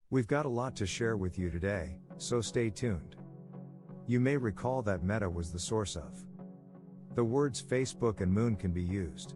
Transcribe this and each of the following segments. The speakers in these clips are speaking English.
We've got a lot to share with you today, so stay tuned. You may recall that Meta was the source of the words Facebook and Moon can be used.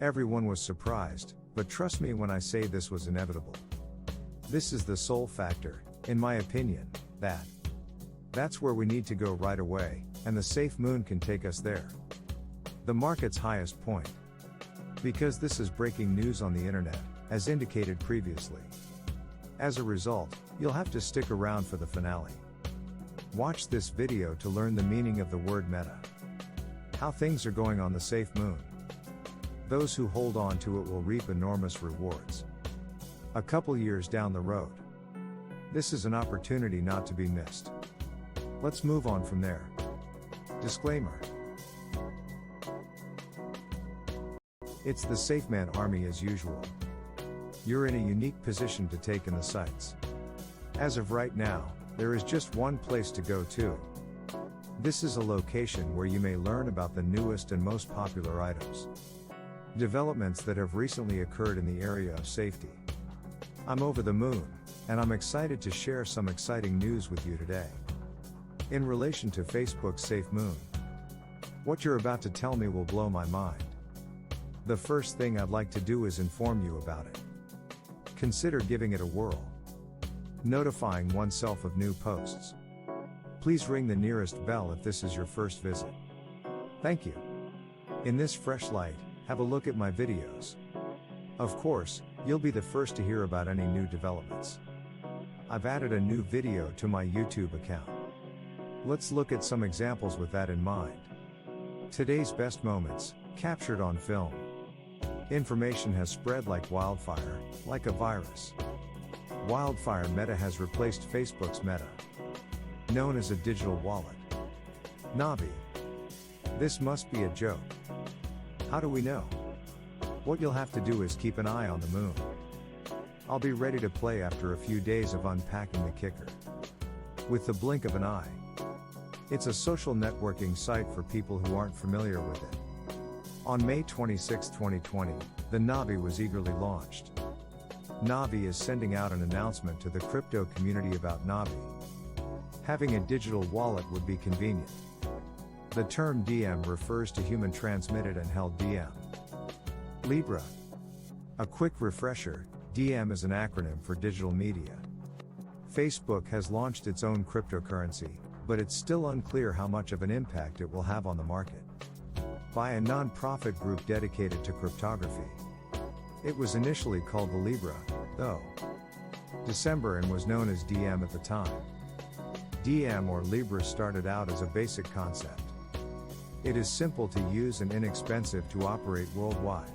Everyone was surprised, but trust me when I say this was inevitable. This is the sole factor, in my opinion, that's where we need to go right away, and the SAFEMOON can take us there. The market's highest point. Because this is breaking news on the internet, as indicated previously. As a result, you'll have to stick around for the finale. Watch this video to learn the meaning of the word meta. How things are going on the SAFEMOON. Those who hold on to it will reap enormous rewards. A couple years down the road. This is an opportunity not to be missed. Let's move on from there. Disclaimer. It's the SafeMan army as usual. You're in a unique position to take in the sights. As of right now, there is just one place to go to. This is a location where you may learn about the newest and most popular items. Developments that have recently occurred in the area of safety. I'm over the moon, and I'm excited to share some exciting news with you today. In relation to Facebook's SafeMoon. What you're about to tell me will blow my mind. The first thing I'd like to do is inform you about it. Consider giving it a whirl. Notifying oneself of new posts. Please ring the nearest bell if this is your first visit. Thank you. In this fresh light, have a look at my videos. Of course, you'll be the first to hear about any new developments. I've added a new video to my YouTube account. Let's look at some examples with that in mind. Today's best moments, captured on film. Information has spread like wildfire, like a virus. Wildfire Meta has replaced Facebook's Meta. Known as a digital wallet. Navi. This must be a joke. How do we know? What you'll have to do is keep an eye on the moon. I'll be ready to play after a few days of unpacking the kicker. With the blink of an eye. It's a social networking site for people who aren't familiar with it. On May 26, 2020, the Navi was eagerly launched. Navi is sending out an announcement to the crypto community about Navi. Having a digital wallet would be convenient. The term DM refers to human transmitted and held DM. Libra. A quick refresher, DM is an acronym for digital media. Facebook has launched its own cryptocurrency, but it's still unclear how much of an impact it will have on the market. By a non-profit group dedicated to cryptography. It was initially called the Libra, though. December and was known as DM at the time. DM or Libra started out as a basic concept. It is simple to use and inexpensive to operate worldwide.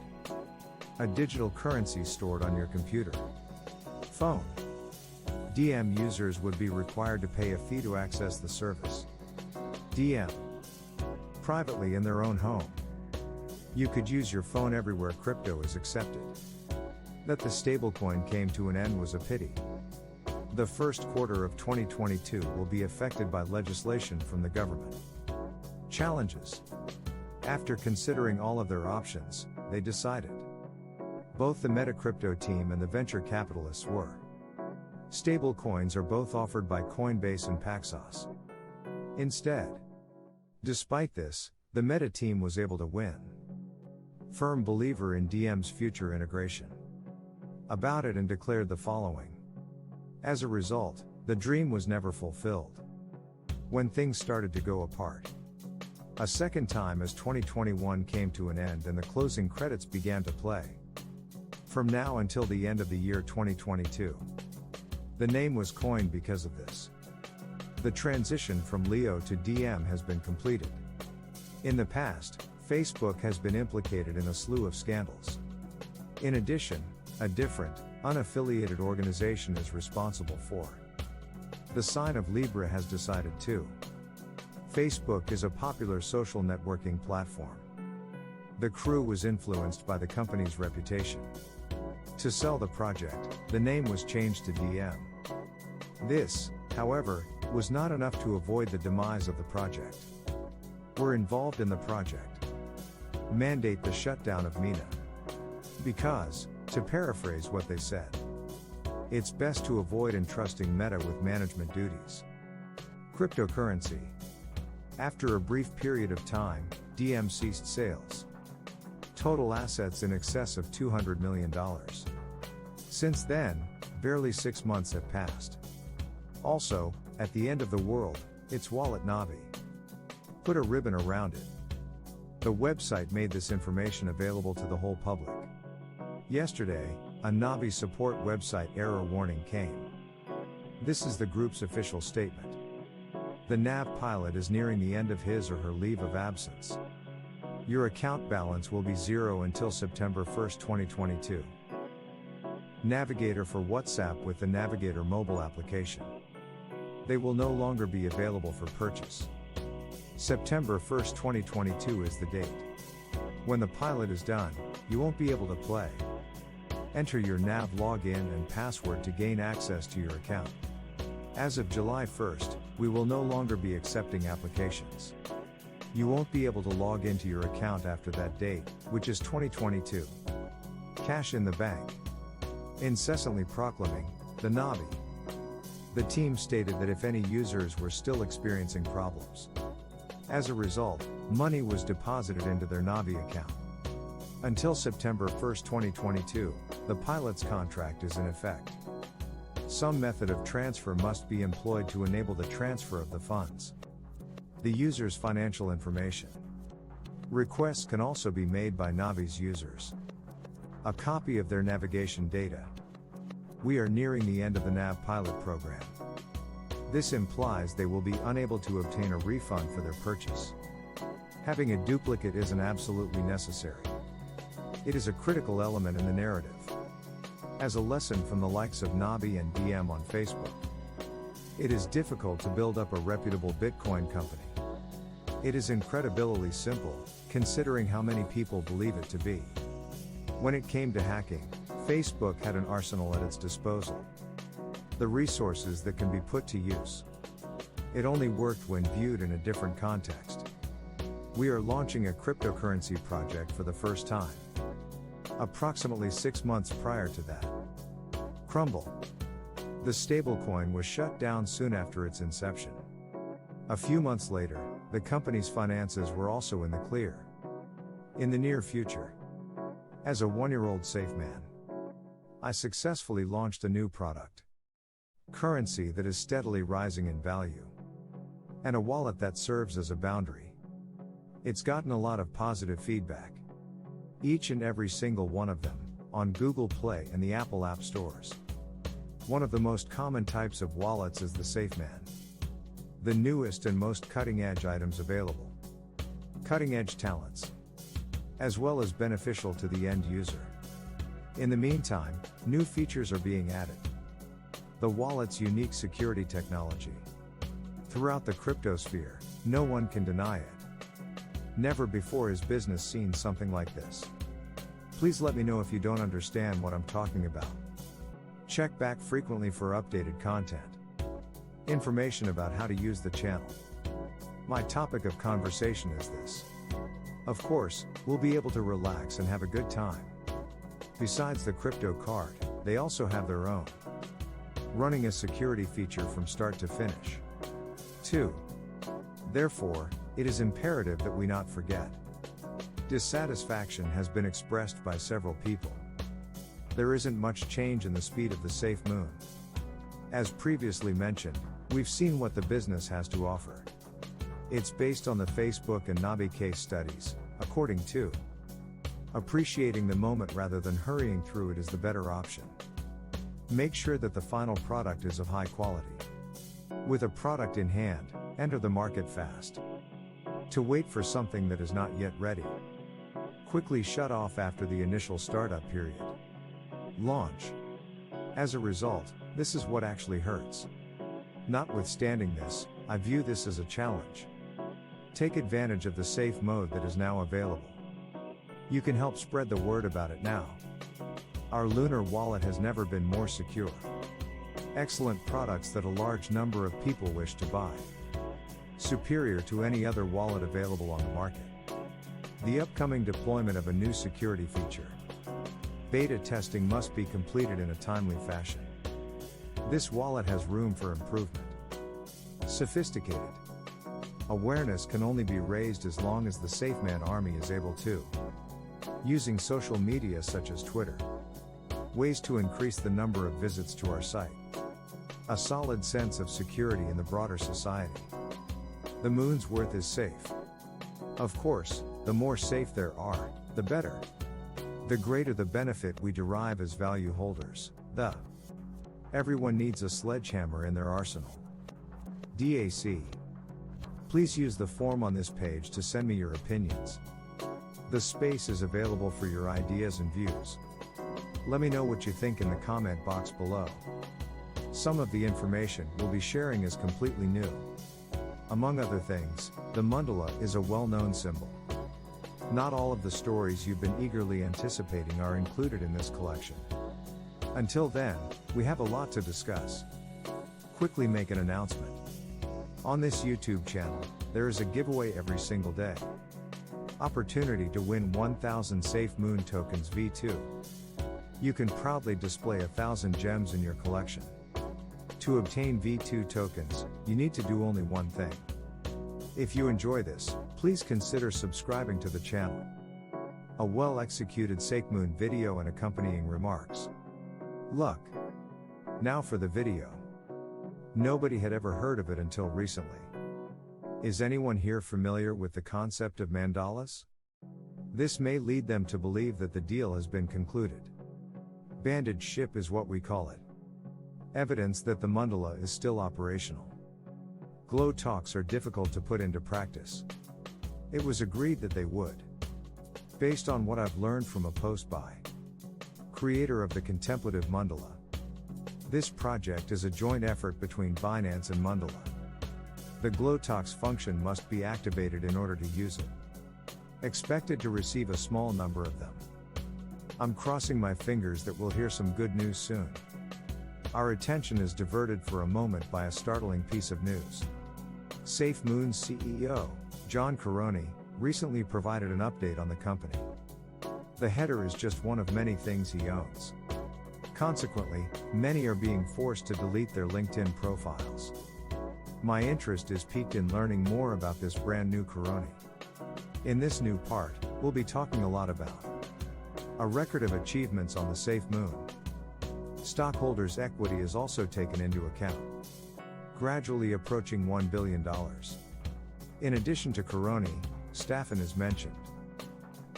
A digital currency stored on your computer. Phone. DM users would be required to pay a fee to access the service. DM. Privately in their own home. You could use your phone everywhere crypto is accepted. That the stablecoin came to an end was a pity. The first quarter of 2022 will be affected by legislation from the government. Challenges. After considering all of their options, they decided. Both the Meta crypto team and the venture capitalists were. Stablecoins are both offered by Coinbase and Paxos. Instead. Despite this, the Meta team was able to win. Firm believer in DM's future integration. About it and declared the following. As a result, the dream was never fulfilled. When things started to go apart. A second time as 2021 came to an end and the closing credits began to play. From now until the end of the year 2022. The name was coined because of this. The transition from Leo to DM has been completed. In the past, Facebook has been implicated in a slew of scandals. In addition, a different, unaffiliated organization is responsible for. The sign of Libra has decided too. Facebook is a popular social networking platform. The crew was influenced by the company's reputation. To sell the project, the name was changed to DM. This, however, was not enough to avoid the demise of the project. We're involved in the project. Mandate the shutdown of MENA. Because, to paraphrase what they said, It's best to avoid entrusting Meta with management duties. Cryptocurrency. After a brief period of time, DM ceased sales. Total assets in excess of $200 million. Since then, barely 6 months have passed. Also, at the end of the world, its wallet Navi. Put a ribbon around it. The website made this information available to the whole public. Yesterday, a Navi support website error warning came. This is the group's official statement. The nav pilot is nearing the end of his or her leave of absence. Your account balance will be zero until September 1, 2022. Navigator for WhatsApp with the Navigator mobile application. They will no longer be available for purchase. September 1, 2022 is the date. When the pilot is done, you won't be able to play. Enter your nav login and password to gain access to your account. As of July 1st, we will no longer be accepting applications. You won't be able to log into your account after that date, which is 2022. Cash in the bank. Incessantly proclaiming, the Navi. The team stated that if any users were still experiencing problems. As a result, money was deposited into their Navi account. Until September 1, 2022, the pilot's contract is in effect. Some method of transfer must be employed to enable the transfer of the funds. The user's financial information. Requests can also be made by Navi's users. A copy of their navigation data. We are nearing the end of the Nav pilot program. This implies they will be unable to obtain a refund for their purchase. Having a duplicate isn't absolutely necessary. It is a critical element in the narrative. As a lesson from the likes of Navi and DM on Facebook, it is difficult to build up a reputable Bitcoin company. It is incredibly simple, considering how many people believe it to be. When it came to hacking, Facebook had an arsenal at its disposal. The resources that can be put to use. It only worked when viewed in a different context. We are launching a cryptocurrency project for the first time. Approximately 6 months prior to that. Crumble. The stablecoin was shut down soon after its inception. A few months later, the company's finances were also in the clear. In the near future, as a 1-year-old safe man, I successfully launched a new product. Currency that is steadily rising in value. And a wallet that serves as a boundary. It's gotten a lot of positive feedback. Each and every single one of them, on Google Play and the Apple App Stores. One of the most common types of wallets is the SafeMan. The newest and most cutting-edge items available. Cutting-edge talents. As well as beneficial to the end user. In the meantime, new features are being added. The wallet's unique security technology. Throughout the cryptosphere, no one can deny it. Never before has business seen something like this. Please let me know if you don't understand what I'm talking about. Check back frequently for updated content. Information about how to use the channel. My topic of conversation is this. Of course, we'll be able to relax and have a good time. Besides the crypto card, they also have their own. Running a security feature from start to finish. 2. Therefore, it is imperative that we not forget. Dissatisfaction has been expressed by several people. There isn't much change in the speed of the SafeMoon. As previously mentioned, we've seen what the business has to offer. It's based on the Facebook and Navi case studies, according to. Appreciating the moment rather than hurrying through it is the better option. Make sure that the final product is of high quality. With a product in hand, enter the market fast. To wait for something that is not yet ready. Quickly shut off after the initial startup period. Launch. As a result, this is what actually hurts. Notwithstanding this, I view this as a challenge. Take advantage of the safe mode that is now available. You can help spread the word about it now. Our Lunar wallet has never been more secure. Excellent products that a large number of people wish to buy. Superior to any other wallet available on the market. The upcoming deployment of a new security feature. Beta testing must be completed in a timely fashion. This wallet has room for improvement. Sophisticated. Awareness can only be raised as long as the SAFEMOON army is able to. Using social media such as Twitter. Ways to increase the number of visits to our site. A solid sense of security in the broader society. The moon's worth is safe. Of course, the more safe there are, the better. The greater the benefit we derive as value holders. Everyone needs a sledgehammer in their arsenal. DAC. Please use the form on this page to send me your opinions. The space is available for your ideas and views. Let me know what you think in the comment box below. Some of the information we'll be sharing is completely new. Among other things, the mandala is a well-known symbol. Not all of the stories you've been eagerly anticipating are included in this collection. Until then, we have a lot to discuss. Quickly make an announcement. On this YouTube channel, there is a giveaway every single day. Opportunity to win 1000 SAFEMOON tokens V2. You can proudly display 1000 gems in your collection. To obtain V2 tokens, you need to do only one thing. If you enjoy this, please consider subscribing to the channel. A well-executed SAFEMOON video and accompanying remarks. Luck. Now for the video. Nobody had ever heard of it until recently. Is anyone here familiar with the concept of mandalas? This may lead them to believe that the deal has been concluded. Bandage ship is what we call it. Evidence that the mandala is still operational. Glow talks are difficult to put into practice. It was agreed that they would. Based on what I've learned from a post by creator of the contemplative mandala. This project is a joint effort between Binance and mandala. The glow talks function must be activated in order to use it. Expected to receive a small number of them. I'm crossing my fingers that we'll hear some good news soon. Our attention is diverted for a moment by a startling piece of news. SAFEMOON's CEO, John Caroni, recently provided an update on the company. The header is just one of many things he owns. Consequently, many are being forced to delete their LinkedIn profiles. My interest is piqued in learning more about this brand new Caroni. In this new part, we'll be talking a lot about a record of achievements on the SAFEMOON. Stockholders' equity is also taken into account. Gradually approaching $1 billion. In addition to Caroni, Stefan is mentioned.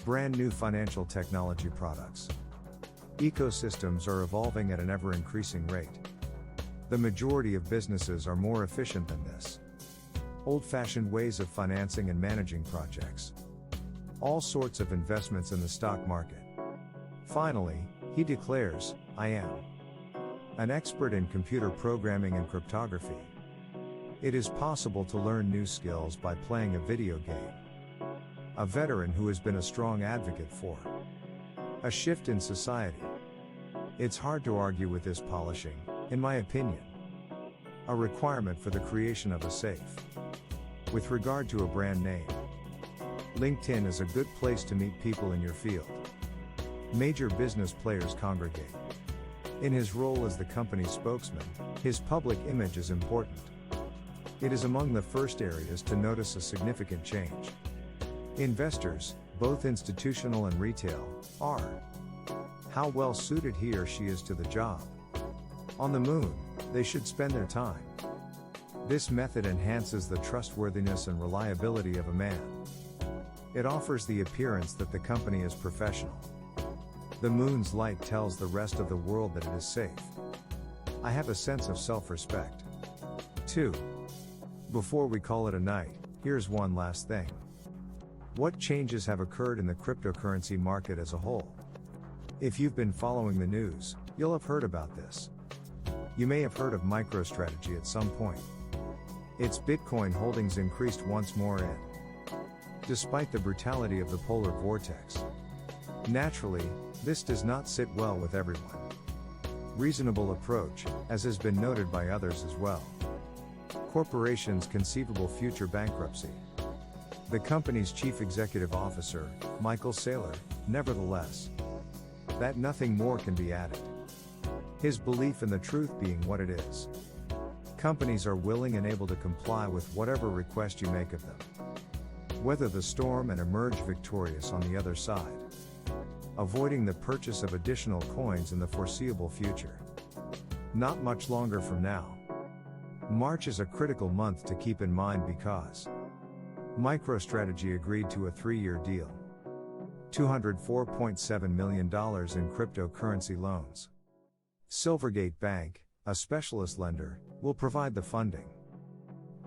Brand new financial technology products. Ecosystems are evolving at an ever-increasing rate. The majority of businesses are more efficient than this. Old-fashioned ways of financing and managing projects. All sorts of investments in the stock market. Finally, he declares, I am an expert in computer programming and cryptography. It is possible to learn new skills by playing a video game. A veteran who has been a strong advocate for a shift in society. It's hard to argue with this polishing, in my opinion. A requirement for the creation of a safe. With regard to a brand name, LinkedIn is a good place to meet people in your field. Major business players congregate. In his role as the company's spokesman, his public image is important. It is among the first areas to notice a significant change. Investors, both institutional and retail, are how well suited he or she is to the job. On the moon, they should spend their time. This method enhances the trustworthiness and reliability of a man. It offers the appearance that the company is professional. The moon's light tells the rest of the world that it is safe. I have a sense of self-respect. 2. Before we call it a night, here's one last thing. What changes have occurred in the cryptocurrency market as a whole? If you've been following the news, you'll have heard about this. You may have heard of MicroStrategy at some point. Its Bitcoin holdings increased once more despite the brutality of the polar vortex. Naturally, this does not sit well with everyone. Reasonable approach, as has been noted by others as well. Corporation's conceivable future bankruptcy. The company's chief executive officer, Michael Saylor, nevertheless, that nothing more can be added. His belief in the truth being what it is. Companies are willing and able to comply with whatever request you make of them. Weather the storm and emerge victorious on the other side. Avoiding the purchase of additional coins in the foreseeable future. Not much longer from now. March is a critical month to keep in mind because MicroStrategy agreed to a 3-year deal. $204.7 million in cryptocurrency loans. Silvergate Bank, a specialist lender, will provide the funding.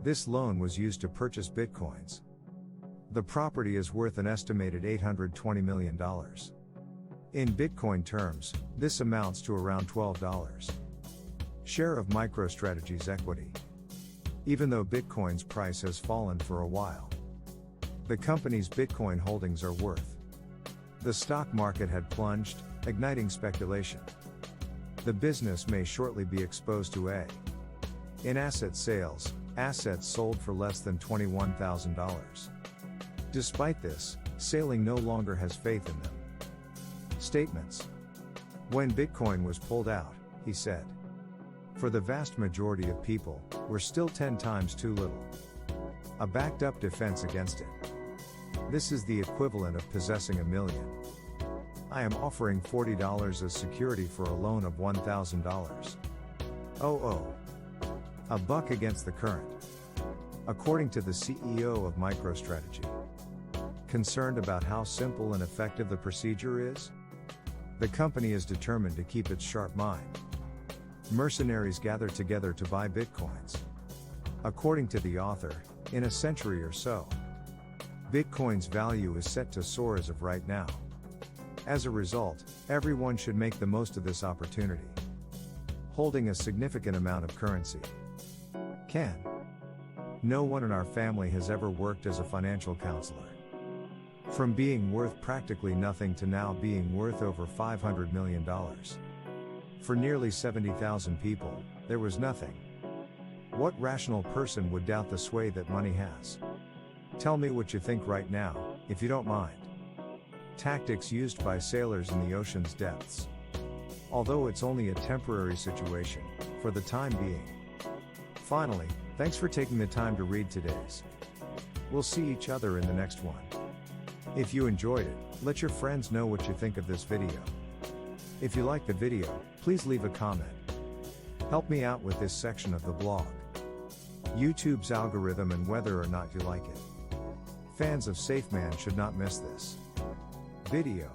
This loan was used to purchase bitcoins. The property is worth an estimated $820 million. In Bitcoin terms, this amounts to around $12. Share of MicroStrategy's equity. Even though Bitcoin's price has fallen for a while, the company's Bitcoin holdings are worth. The stock market had plunged, igniting speculation. The business may shortly be exposed to in-asset sales, assets sold for less than $21,000. Despite this, Sailing no longer has faith in them. Statements. When Bitcoin was pulled out, he said, "For the vast majority of people, we're still 10 times too little. A backed up defense against it. This is the equivalent of possessing $1 million. I am offering $40 as security for a loan of $1,000. A buck against the current." According to the CEO of MicroStrategy. Concerned about how simple and effective the procedure is? The company is determined to keep its sharp mind. Mercenaries gather together to buy bitcoins. According to the author, in a century or so, Bitcoin's value is set to soar as of right now. As a result, everyone should make the most of this opportunity. Holding a significant amount of currency. No one in our family has ever worked as a financial counselor. From being worth practically nothing to now being worth over $500 million. For nearly 70,000 people, there was nothing. What rational person would doubt the sway that money has? Tell me what you think right now, if you don't mind. Tactics used by sailors in the ocean's depths. Although it's only a temporary situation, for the time being. Finally, thanks for taking the time to read today's. We'll see each other in the next one. If you enjoyed it, let your friends know what you think of this video. If you like the video, please leave a comment. Help me out with this section of the blog. YouTube's algorithm and whether or not you like it. Fans of SafeMoon should not miss this video.